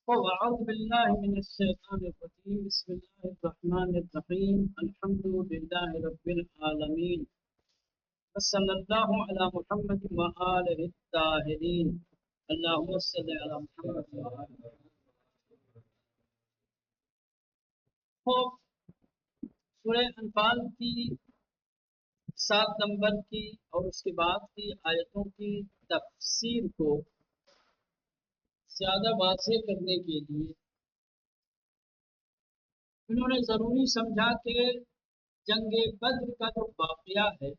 أعوذ بالله من الشيطان الرجيم. بسم الله الرحمن الرحيم. الحمد لله رب العالمين، وصلى الله على محمد وآله الطاهرين. اللهم صل على محمد وآل محمد. خوف سورہ انفال کی 7 نمبر کی اور اس کے بعد کی آیتوں کی تفسیر کو زیادہ واضح کرنے کے لیے انہوں نے ضروری سمجھا کہ جنگ بدر کا جو واقعہ ہے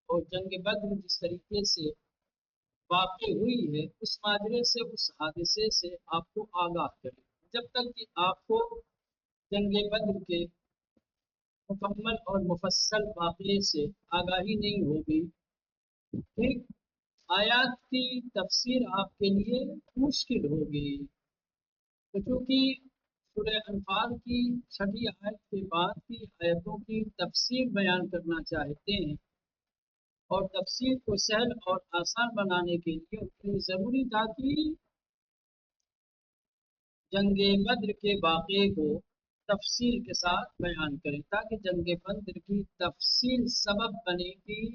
اور جنگ بدر جس طریقے سے واقع ہوئی ہے اس ماجرے سے، اس حادثے سے آپ کو آگاہ کرے. جب تک کہ آپ کو جنگ بدر کے مکمل اور مفصل واقعے سے آگاہی نہیں ہوگی، ٹھیک، آیات کی تفسیر آپ کے لیے مشکل ہوگی. تو چونکہ سورہ انفال کی 6 آیت کے بعد کی آیتوں کی تفسیر بیان کرنا چاہتے ہیں اور تفسیر کو سہل اور آسان بنانے کے لیے ان کے لیے ضروری تھا کہ جنگ بدر کے واقعے کو تفصیل کے ساتھ بیان کریں تاکہ جنگ بدر کی تفصیل سبب بنے گی،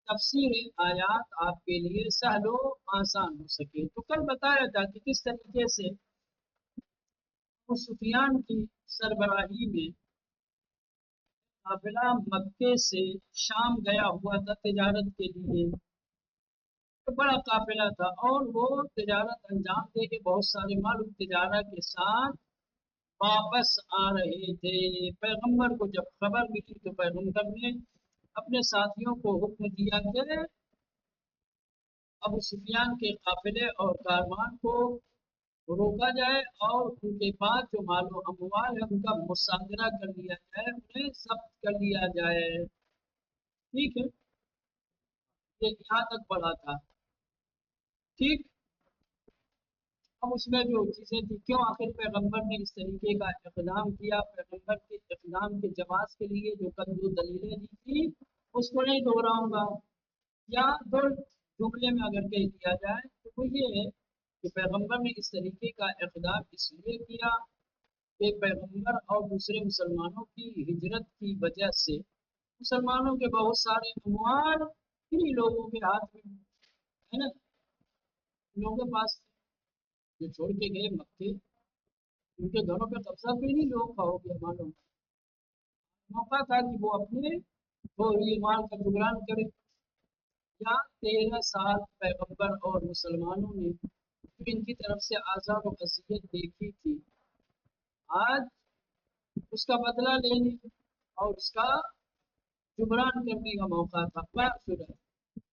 تفسیر آیات آپ کے لیے سہل و آسان ہو سکے. تو کل بتایا تھا کہ کس طریقے سے ابو سفیان کی سربراہی میں قافلہ مکے سے شام گیا ہوا تھا تجارت کے لیے. تو بڑا قافلہ تھا اور وہ تجارت انجام دے کے بہت سارے مال تجارت کے ساتھ واپس آ رہے تھے. پیغمبر کو جب خبر ملی تو پیغمبر نے اپنے ساتھیوں کو حکم دیا کہ ابو سفیان کے قافلے اور کاروان کو روکا جائے اور ان کے پاس جو مال و اموال ہے ان کا مصادرہ کر لیا جائے، انہیں ضبط کر لیا جائے. ٹھیک ہے، یہ یہاں تک پڑھا تھا. ٹھیک، اب اس میں جو چیزیں تھی، کیوں آخر پیغمبر نے اس طریقے کا اقدام کیا، پیغمبر کے اقدام کے جواز کے لیے جو کل دو دلیلیں دی تھی اس کو نہیں دہراؤں گا، یا دو جملے میں اگر کہہ دیا جائے تو وہ یہ ہے کہ پیغمبر نے اس طریقے کا اقدام اس لیے کیا کہ پیغمبر اور دوسرے مسلمانوں کی ہجرت کی وجہ سے مسلمانوں کے بہت سارے اموال انہی لوگوں کے ہاتھ میں ہے نا، لوگوں کے پاس جو چھوڑ کے گئے مکے، ان کے گھروں پہ قبضہ بھی نہیں لوگ کا ہو گیا. معلوم موقع تھا کہ وہ اپنے یہ مال کا جبران کرے. یا 13 سال پیغمبر اور مسلمانوں نے ان کی طرف سے آزار و اذیت دیکھی تھی، آج اس کا بدلہ لینے اور اس کا جبران کرنے کا موقع تھا.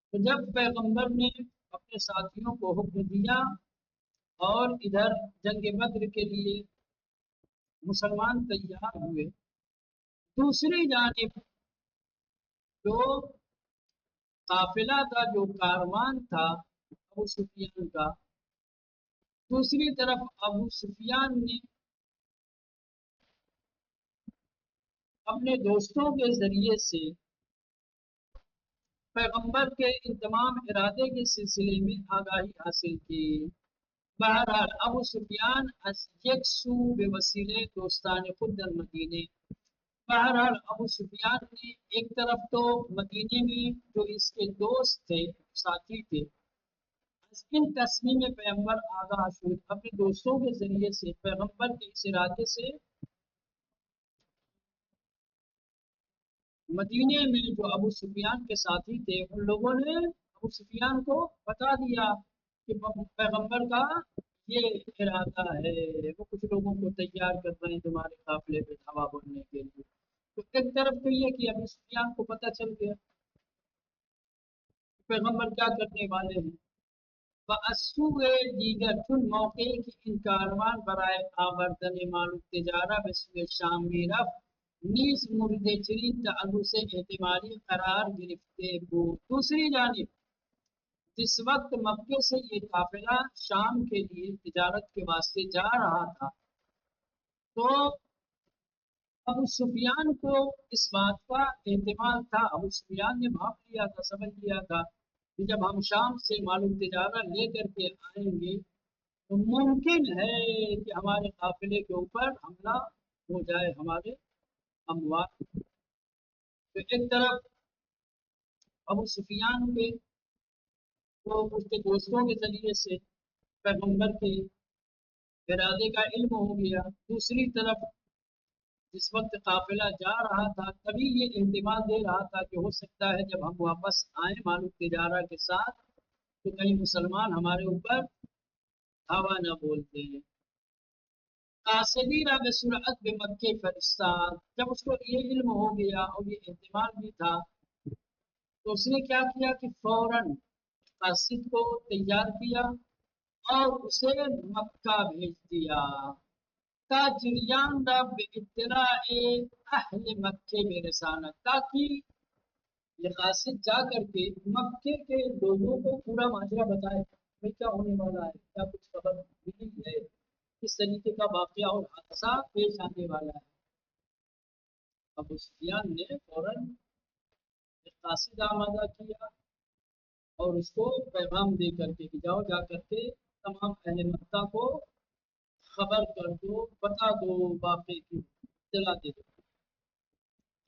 تو جب پیغمبر نے اپنے ساتھیوں کو حکم دیا اور ادھر جنگ بدر کے لیے مسلمان تیار ہوئے، دوسری جانب جو قافلہ تھا، جو کاروان تھا ابو سفیان کا، دوسری طرف ابو سفیان نے اپنے دوستوں کے ذریعے سے پیغمبر کے ان تمام ارادے کے سلسلے میں آگاہی حاصل کی. بہرحال ابو سفیان از یک سو بے وسیلے دوستان خود در مدینے، بہرحال ابو سفیان نے ایک طرف تو مدینے میں جو اس کے دوست تھے، ساتھی تھے، ان تصمیم پیغمبر آگاہ شد، اپنے دوستوں کے ذریعے سے پیغمبر کے اس ارادے سے مدینے میں جو ابو سفیان کے ساتھی تھے ان لوگوں نے ابو سفیان کو بتا دیا کہ پیغمبر کا یہ ارادہ ہے، وہ کچھ لوگوں کو تیار کر رہے ہیں تمہارے قافلے پہ دھاوا بولنے کے لیے. تو ایک طرف تو یہ کہ ابو سفیان کو پتہ چل گیا کہ پیغمبر کیا کرنے والے ہیں. بَأَسُّوءِ دیگر چون موقع کی ان کاروان برائے آوردن معلوم تجارہ به سوی شام می رفت، نیز مورد چنین تعلق سے احتمالی قرار گرفتے بود. دوسری جانب جس وقت مکے سے یہ قافلہ شام کے لیے تجارت کے واسطے جا رہا تھا تو ابو سفیان کو اس بات کا احتمال تھا، ابو سفیان نے بھاپ لیا تھا، سمجھ لیا تھا کہ جب ہم شام سے معلوم تجارت لے کر کے آئیں گے تو ممکن ہے کہ ہمارے قافلے کے اوپر حملہ ہو جائے ہمارے اموات. تو ایک طرف ابو سفیان کے وہ اس کے دوستوں کے ذریعے سے پیغمبر کے ارادے کا علم ہو گیا. دوسری طرف جس وقت قافلہ جا رہا تھا تبھی یہ احتمال دے رہا تھا کہ ہو سکتا ہے جب ہم واپس آئیں مال تجارہ کے ساتھ تو کہیں مسلمان ہمارے اوپر ہوا نہ بولتے ہیں. قاصدی را بسرعت بمکہ فرستہ. جب اس کو یہ علم ہو گیا اور یہ احتمال بھی تھا تو اس نے کیا کیا کہ فوراً قاصد کو تیار کیا اور اسے مکہ بھیج دیا. تاجریان را بے اطلاع اہل مکے میں رسانا، تاکہ یہ قاصد جا کر کے مکے کے لوگوں کو پورا ماجرا بتائے کہ کیا ہونے والا ہے، کیا کچھ خبر ملی ہے، کس طریقے کا واقعہ اور حادثہ پیش آنے والا ہے. ابو سفیان نے فوراً ایک قاصد آمادہ کیا اور اس کو پیغام دے کر کے کہ جاؤ جا کر کے تمام اہل مکہ کو خبر کر دو، بتا دو، واقعے کی اطلاع دے دو.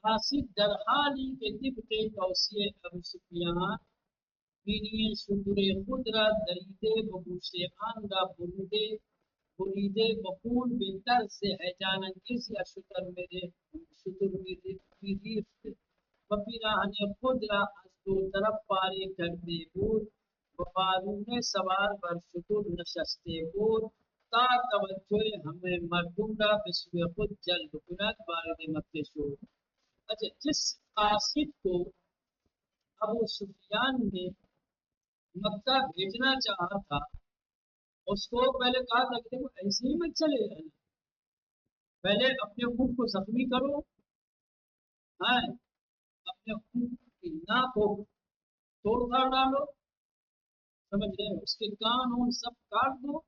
قاصد در حالی کے طبق توصیے ابو سفیان بینی شکر خود را دریدے بگوش آن را بریدے بقول بہتر سے ہیجان انگیز یا شتر میری ریخت و پیراہن خود را از دو طرف پارے کرتے بود و بارون سوار بر شتر نشستے بود تا توجہ ہمیں مردم را بسوی خود جلب کند. وارد مکہ شد. اچھا، جس قاصد کو ابو سفیان نے مکہ بھیجنا چاہا تھا اس کو پہلے کہا تھا کہ ایسے ہی مت چلے جانا، پہلے اپنے خود کو زخمی کرو، ہاں اپنے خود کی ناک کو توڑ پھاڑ ڈالو، سمجھ رہے ہیں، اس کے کان اور سب کاٹ دو،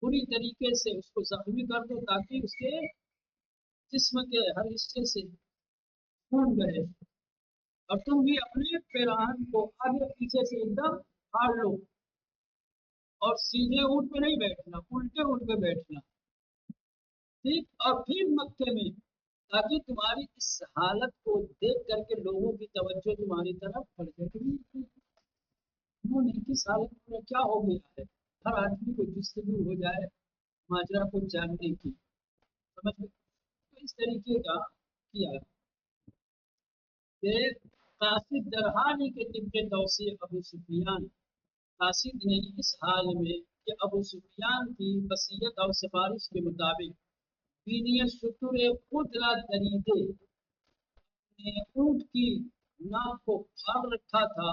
پوری طریقے سے اس کو زخمی کر دو تاکہ اس کے جسم کے ہر حصے سے خون بہے. اور تم بھی اپنے پیراہن کو آگے پیچھے سے ایک دم پھاڑ لو اور سیدھے اونٹ پہ نہیں بیٹھنا، الٹے اونٹ پہ بیٹھنا، ٹھیک. اور پھر مکے میں تاکہ تمہاری اس حالت کو دیکھ کر کے لوگوں کی توجہ تمہاری طرف پڑ جائے. کس حالت میں کیا ہو گیا ہے، ہر آدمی کو جستجو ہو جائے ماجرا کو جاننے کی، سمجھ گئے. تو اس طریقے کا کیا کہ قاصد درحانی کے طبق توصیے ابو سفیان، قاصد نے اس حال میں کہ ابو سفیان کی وصیت اور سفارش کے مطابق بینی شتر خود را دریدے نے اونٹ کی ناک کو پھاڑ رکھا تھا،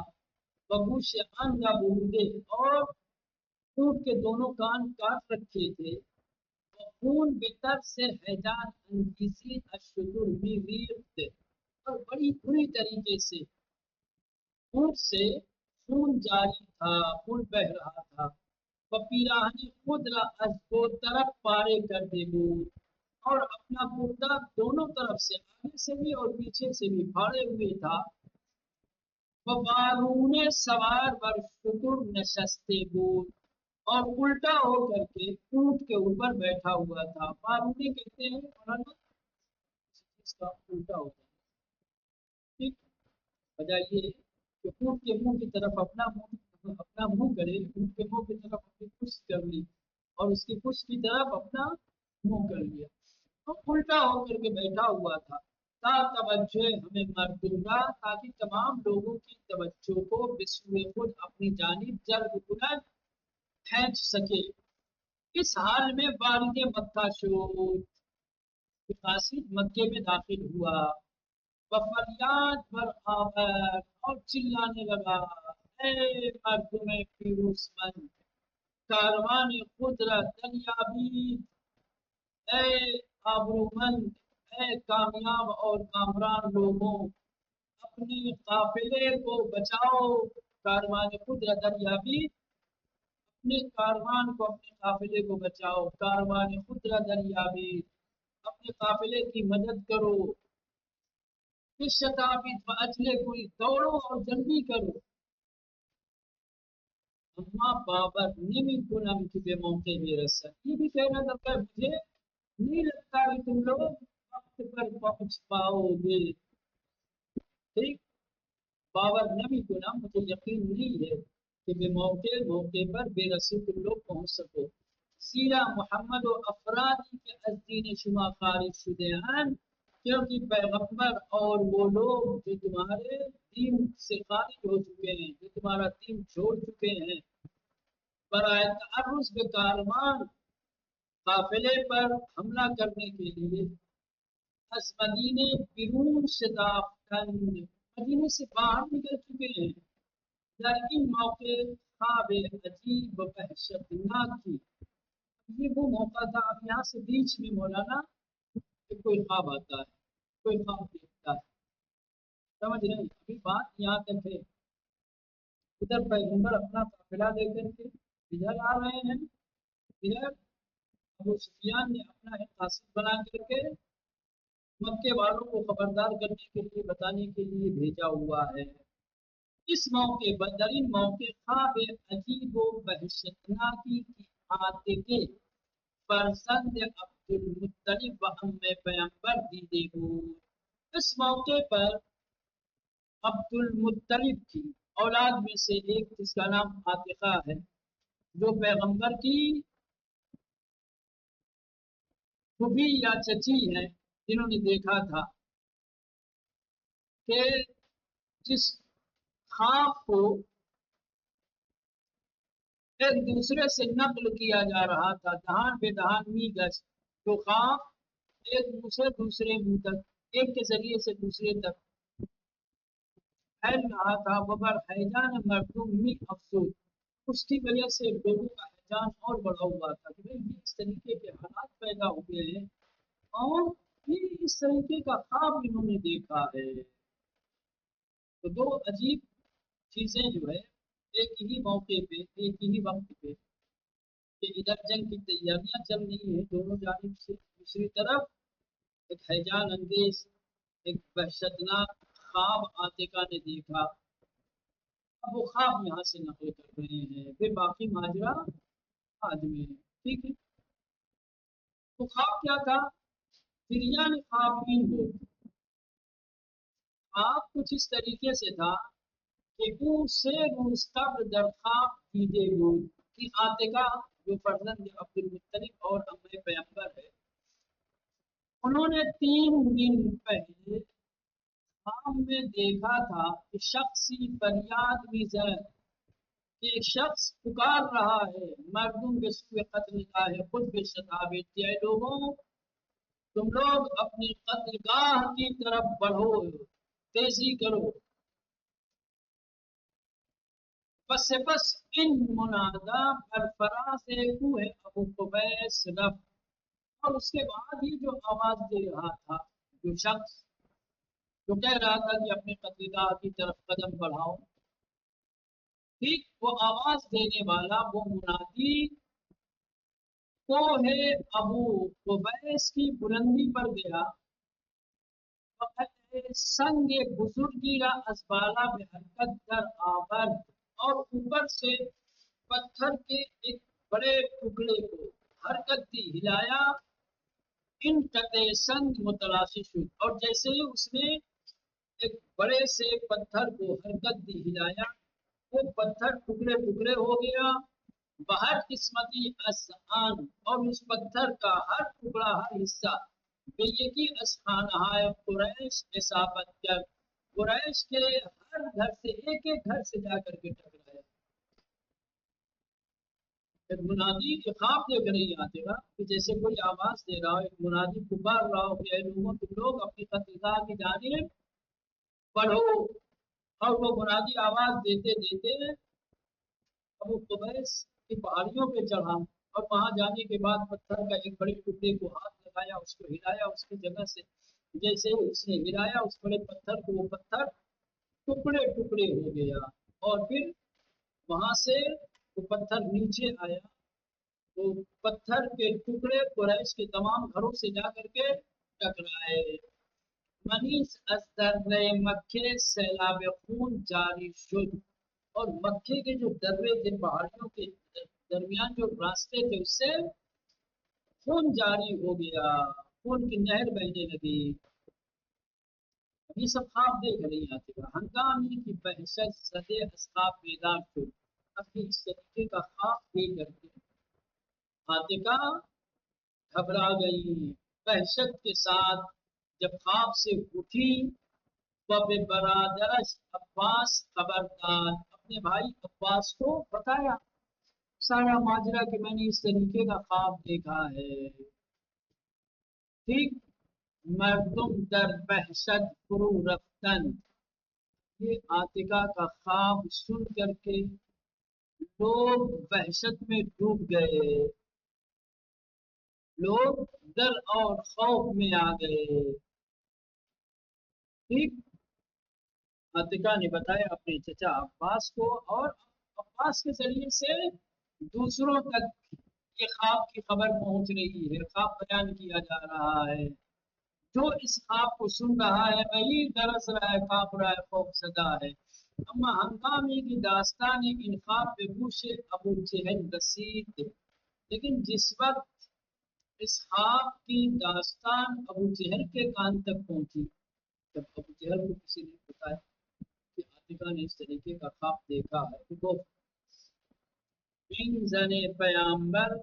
بگوش ان کا بولدے اور اونٹ کے دونوں کان کاٹ رکھے تھے، خون بتر سے حیجان انگیزی الشتر بھی ریخت، اور بڑی بری طریقے سے اونٹ سے خون جاری تھا، خون بہ رہا تھا. پیراہن خود را از دو طرف پارے کر دے بود، اور اپنا کرتا دونوں طرف سے آگے سے بھی اور پیچھے سے بھی پھاڑے ہوئے تھا. بارون سوار بر شتر نشستے بود، اور الٹا ہو کر کے اونٹ کے اوپر بیٹھا ہوا تھا. بارونے کہتے ہیں مولانا اس کا الٹا ہوتا ہے، ٹھیک. وجہ یہ کہ اونٹ کے منہ کی طرف اپنا منہ کرے، اونٹ کے منہ کی طرف اپنی پشت کر لی اور اس کی پشت کی طرف اپنا منہ کر لیا، تو الٹا ہو کر کے بیٹھا ہوا تھا. تا توجہ ہمیں مردودا، تاکہ تمام لوگوں کی توجہ کو بسوئے خود اپنی جانب جلب کنند، کھینچ سکے. اس حال میں وارد مکہ شد، قاصد مکے میں داخل ہوا. فریاد بر آور، اور چلانے لگا، اے مردم پیروز مند، کاروان خود را دریابید، اے آبرومند، اے کامیاب اور کامران لوگوں، اپنے قافلے کو بچاؤ. کاروان خود را دریابید، اپنے کاروان کو، اپنے قافلے کو بچاؤ. کاروان خود را دریابید، اپنے قافلے کی مدد کرو. شتابید و اجلے، کوئی دوڑو اور جلدی کرو. اما بابر نمی کنم کہ بے موقع میں رسد، یہ بھی کہنا درکار ہے مجھے نہیں لگتا کہ تم لوگ وقت پر پہنچ پاؤ گے. ٹھیک، باور نمی کنم مجھے یقین نہیں ہے کہ بے موقع پر بے رسی تم لوگ پہنچ سکو. سیرا محمد و افرادی کے از دین شما خارج شدے ہیں، کیونکہ پیغمبر اور وہ لوگ جو تمہارے دین سے خارج ہو چکے ہیں، جو تمہارا دین چھوڑ چکے ہیں، برائے تعرض کے کاروان قافلے پر حملہ کرنے کے لیے از مدینے بیرون شتافتن، مدینے سے باہر نکل چکے ہیں. در این موقع خواب عجیب و وحشتناک تھی. یہ وہ موقع تھا، اب یہاں سے بیچ میں مولانا کہ کوئی خواب آتا ہے، کوئی خواب دیکھتا ہے. سمجھ رہے ہیں؟ ابھی بات یہاں تک ہے. ادھر پیغمبر اپنا قافلہ لے کر کے ادھر آ رہے ہیں، ادھر ابو سفیان نے اپنا ایک قاصد بنا کر کے مکے والوں کو خبردار کرنے کے لیے، بتانے کے لیے بھیجا ہوا ہے. اس موقع بدرین موقع خواب عجیب و وحشتناکی کی آتے کے فرزند عبد المطلب و ام پیغمبر دیدے ہو. اس موقع پر عبد المطلب کی اولاد میں سے ایک جس کا نام عاتقہ ہے، جو پیغمبر کی پھوپھی یا چچی ہے، جنہوں نے دیکھا تھا کہ جس خواب کو ایک دوسرے سے نقل کیا جا رہا تھا، دہان بے دہان می گز، تو خواب ایک منہ سے دوسرے منہ تک، ایک کے ذریعے سے دوسرے تک پھیل رہا تھا. وبر حیجان مردم می افسوس، اس کی وجہ سے لوگوں کا حیجان اور بڑھا ہوا تھا کہ بھئی یہ اس طریقے کے حالات پیدا ہوئے ہیں اور یہ اس طریقے کا خواب انہوں نے دیکھا ہے. تو دو عجیب چیزیں جو ہے ایک ہی موقع پہ، ایک ہی وقت پہ، کہ ادھر جنگ کی تیاریاں چل رہی ہیں دونوں جانب سے، دوسری طرف ایک ہیجان انگیز، ایک وحشتناک خواب عاتقہ نے دیکھا. اب وہ خواب یہاں سے نقل کر رہے ہیں، پھر باقی ماجرا بعد میں. ٹھیک ہے، تو خواب کیا تھا؟ فریان خوابین ہو. خواب کچھ اس طریقے سے تھا کہ او سے مستقر در خواب دیدے بود کہ عاتقہ جو فرزند عبد المطلب اور ام پیغمبر ہے، انہوں نے 3 دن پہلے خواب میں دیکھا تھا کہ شخصی فریاد بھی زد، کہ ایک شخص پکار رہا ہے، مردم کے سوئے قتل گاہ خود کے شتاب، کہ اے لوگوں تم لوگ اپنی قتل گاہ کی طرف بڑھو، تیزی کرو. پس ان منادا برفراز کوہ ابو قبیس رفت، اور اس کے بعد ہی جو آواز دے رہا تھا، جو شخص جو کہہ رہا تھا کہ اپنے قتل گاہ کی طرف قدم بڑھاؤ، ٹھیک وہ آواز دینے والا، وہ منادی کوہ ابو قبیس کی بلندی پر گیا. وقت سنگ بزرگی را از بالا به حرکت در آورد، اور اوپر سے پتھر کے ایک بڑے ٹکڑے کو حرکت دی، ہلایا. ان قطع سنگ متلاشی شد، اور جیسے ہی اس نے ایک بڑے سے پتھر کو حرکت دی، ہلایا، وہ پتھر ٹکڑے ٹکڑے ہو گیا. بہر قسمتی اسان، اور اس پتھر کا ہر ٹکڑا، ہر حصہ بے یکی اسخانہ قریش اصابت کر، قریش کے ہر گھر سے، ایک ایک گھر سے جا کر کے ٹکرایا. ایک منادی کے خواب دیکھ رہی آتے گا کہ جیسے کوئی آواز دے رہا ہو، ایک منادی پکار رہا ہو کہ اے لوگوں تم لوگ اپنی قتل گاہ کی جانب بڑھو. اور وہ منادی آواز دیتے دیتے ابو قبیس کی پہاڑیوں پہ چڑھا، اور وہاں جانے کے بعد پتھر کا ایک بڑے ٹکڑے کو ہاتھ لگایا، اس کو ہلایا اس کی جگہ سے. جیسے ہی اس نے ہلایا اس بڑے پتھر کو، وہ پتھر ٹکڑے ٹکڑے ہو گیا، اور پھر وہاں سے وہ پتھر نیچے آیا. وہ پتھر کے ٹکڑے قریش کے تمام گھروں سے جا کر کے ٹکرائے. منیس از در مکے سیلاب خون جاری شد، اور مکے کے جو درے تھے، پہاڑیوں کے درمیان جو راستے تھے، اس سے خون جاری ہو گیا، خون کی نہر بہنے لگی۔ یہ سب خواب دیکھ رہی آتی ہے، ہنگامی کی بحثت زدے اصحاب بیدار تھے اپنی اس طریقے کا خواب دیکھ کر کے۔ عاتقہ گھبرا گئی وحشت کے ساتھ، جب خواب سے اٹھی تو بے برادرش عباس خبردار، اپنے بھائی عباس کو بتایا سارا ماجرا کہ میں نے اس طریقے کا خواب دیکھا ہے۔ ٹھیک، مردم در وحشت فرو رفتن، یہ عاتقہ کا خواب سن کر کے لوگ وحشت میں ڈوب گئے، لوگ ڈر اور خوف میں آ گئے۔ ٹھیک، عاتقہ نے بتایا اپنے چچا عباس کو، اور عباس کے ذریعے سے دوسروں تک یہ خواب کی خبر پہنچ رہی ہے، خواب بیان کیا جا رہا ہے۔ جو اس خواب کو سن رہا ہے وہی درس رہا ہے، کاپ رہا ہے، خوف زدہ ہے۔ اما ہنگامی کی داستان ان خواب پہ گوش ابو جہل رسید، لیکن جس وقت اس خواب کی داستان ابو جہل کے کان تک پہنچی، جب ابو جہل کو کسی نے بتایا کہ عاتقہ نے اس طریقے کا خواب دیکھا ہے، تو وہ ان زن پیامبر،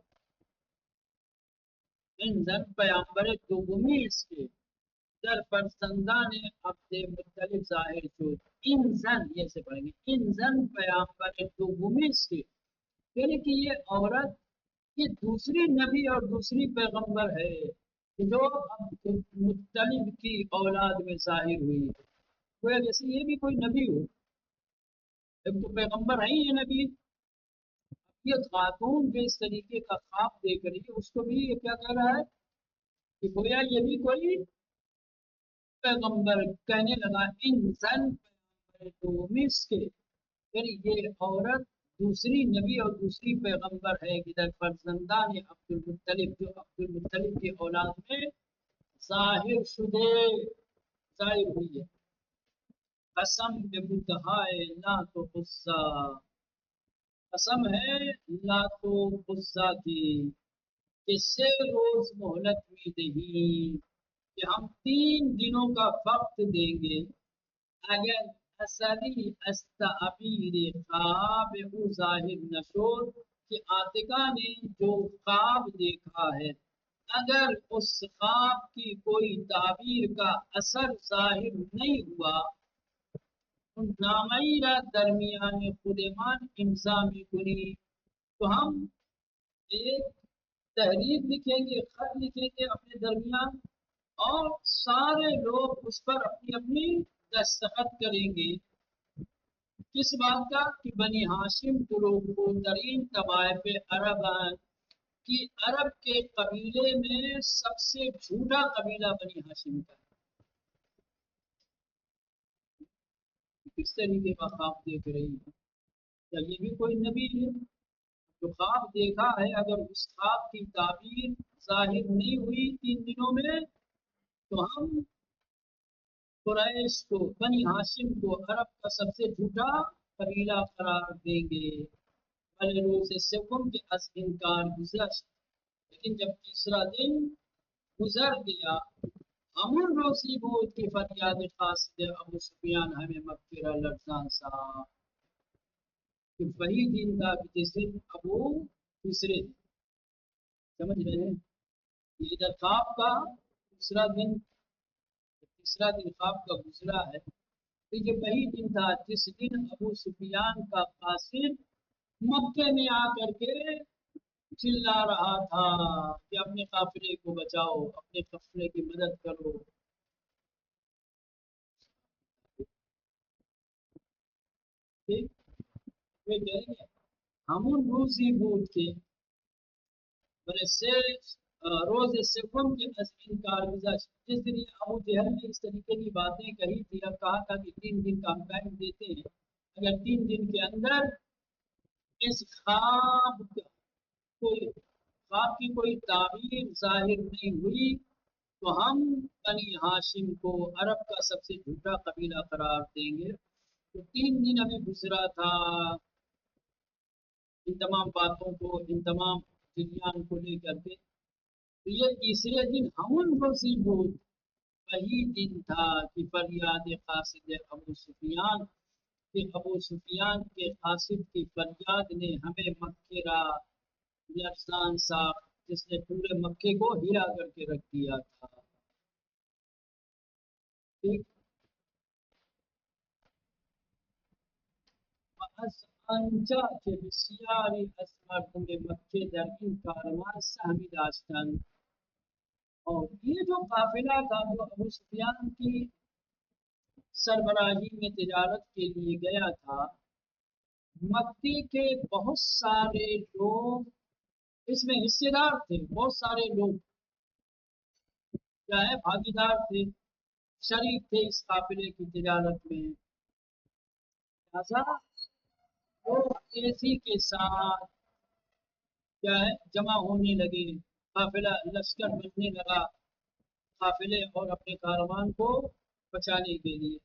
ان زن پیامبر دومی اس کے در فرزندان عبد مطلب ظاہر شد۔ ان زن، یہ سے پڑھیں گے، ان زن پیامبر دومی اس کے، یعنی کہ یہ عورت یہ دوسری نبی اور دوسری پیغمبر ہے جو عبد مطلب کی اولاد میں ظاہر ہوئی ہے۔ گویا جیسے یہ بھی کوئی نبی ہو، ایک تو پیغمبر ہے یہ نبی، یہ خاتون جو اس طریقے کا خواب دیکھ رہی ہے اس کو بھی یہ کیا کہہ رہا ہے کہ گویا یہ بھی کوئی پیغمبر، کہنے لگا ان زن پیغمبر دومس کے، یعنی یہ عورت دوسری نبی اور دوسری پیغمبر ہے، ادھر فرزندان عبد المطلب، جو عبد المطلب کی اولاد میں ظاہر شدے، ظاہر ہوئی ہے۔ قسم بے بدہائے لا تو غصہ، قسم ہے لات و غصہ کی، اس سے روز مہلت میں دہی، کہ ہم 3 دنوں کا وقت دیں گے، اگر اثری استعبیر خواب او ظاہر نشد، کہ عاتقہ نے جو خواب دیکھا ہے اگر اس خواب کی کوئی تعبیر کا اثر ظاہر نہیں ہوا، نامئی را درمیان خودمان امضا می کنی، تو ہم ایک تحریر لکھیں گے، خط لکھیں گے اپنے درمیان، اور سارے لوگ اس پر اپنی اپنی دستخط کریں گے۔ کس بات کا؟ کہ بنی ہاشم کو ترین طوائف عرب ہیں، کہ عرب کے قبیلے میں سب سے جھوٹا قبیلہ بنی ہاشم کا ہے۔ کس طریقے کا خواب دیکھ رہی ہے؟ کیا یہ بھی کوئی نبی ہے؟ جو خواب دیکھا ہے اگر اس خواب کی تعبیر ظاہر نہیں ہوئی 3 دنوں میں، تو ہم قریش کو، بنی ہاشم کو عرب کا سب سے جھوٹا قبیلہ قرار دیں گے۔ بھلے روز سوم کے از انکار گزشت، لیکن جب تیسرا دن گزر گیا، ہمون روزی بود کی فریاد قاصد ابو سفیان ہمیں مغفرہ لرزان سا، کہ وہی دن تھا کہ جس دن ابو، تیسرے دن، سمجھ رہے ہیں، یہ ادھر خواب کا دوسرا دن، تیسرا دن خواب کا گزرا ہے، تو یہ وہی دن تھا جس دن ابو سفیان کا قاصد مکے میں آ کر کے چلا رہا تھا کہ اپنے قافلے کو بچاؤ، اپنے قافلے کی مدد کرو۔ ٹھیک، وہ کہیں گے ہمون روزی بود کے بولے سے روز سوم کے از انکار گزشت، جس دن یہ ابو جہل نے اس طریقے کی باتیں کہی تھی، اب کہا تھا کہ 3 دن کا ہم ٹائم دیتے ہیں، اگر 3 دن کے اندر اس خواب کی کوئی تعبیر ظاہر نہیں ہوئی، تو ہم بنی ہاشم کو عرب کا سب سے جھوٹا قبیلہ قرار دیں گے، تو 3 دن ابھی گزرا تھا ان تمام باتوں کو، ان تمام جریان کو لے کر کے. تو یہ تیسرے دن ہم روزی بود، وہی دن تھا کہ فریاد قاصد ابو سفیان، کہ ابو سفیان کے قاصد کی فریاد نے ہمیں مکے را لرزان ساخت، جس نے پورے مکے کو ہلا کر کے رکھ دیا تھا. ٹھیک. انجا کے بسیاری از مردم مکے در این کاروان سہمی داشتن. اور یہ جو قافلہ تھا جو ابو سفیان کی سربراہی میں تجارت کے لیے گیا تھا، مکے کے بہت سارے لوگ اس میں حصے دار تھے. بہت سارے لوگ کیا ہے بھاگیدار تھے، شریک تھے اس قافلے کی تجارت میں. لہذا وہ تیزی کے ساتھ کیا ہے جمع ہونے لگے، قافلہ لشکر بننے لگا قافلے اور اپنے کاروان کو بچانے کے لیے.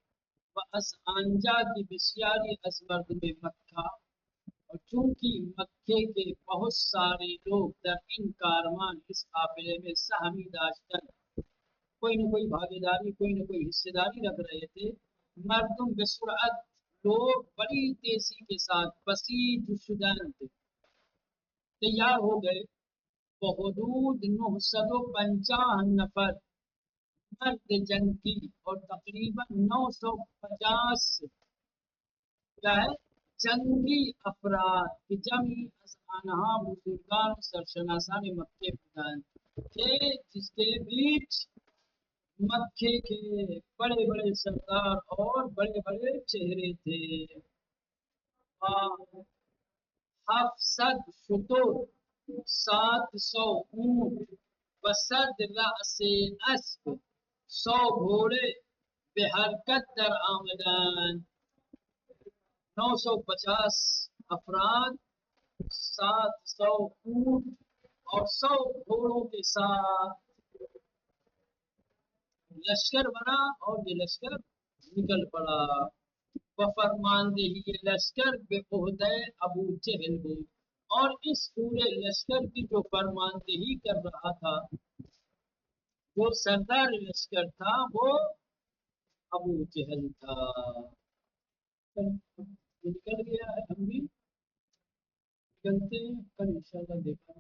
بس آنجا کی بسیاری از مردم مکہ، اور چونکہ مکے کے بہت سارے لوگ در ان کاروان اس قافلے میں سہمی داشتن، کوئی نہ کوئی بھاگیداری، کوئی نہ کوئی حصے داری رکھ رہے تھے. مردم بسرعت، لوگ بڑی تیزی کے ساتھ بسیج شدند، تیار ہو گئے. بحدود 950 نفر مرد جنگی، اور تقریباً 950 کیا ہے جنگی افراد کی جمعی از آنہا بزرگان و سرشناسان مکے بودند، کہ جس کے بیچ مکے کے بڑے بڑے سردار اور بڑے بڑے چہرے تھے. 700 700 اونٹ، و100 رأس اسب، 100 گھوڑے به حرکت در آمدن. 950 افراد، 700 اونٹ اور 100 گھوڑوں کے ساتھ لشکر بنا، اور یہ لشکر نکل پڑا. فرماندہی یہ لشکر بے عہدہ ابو جہل ہو، اور اس پورے لشکر کی جو فرماندہی کر رہا تھا، جو سردار لشکر تھا، وہ ابو جہل تھا. نکل گیا ہے، ہم بھی نکلتے ہیں کل انشاءاللہ دیکھا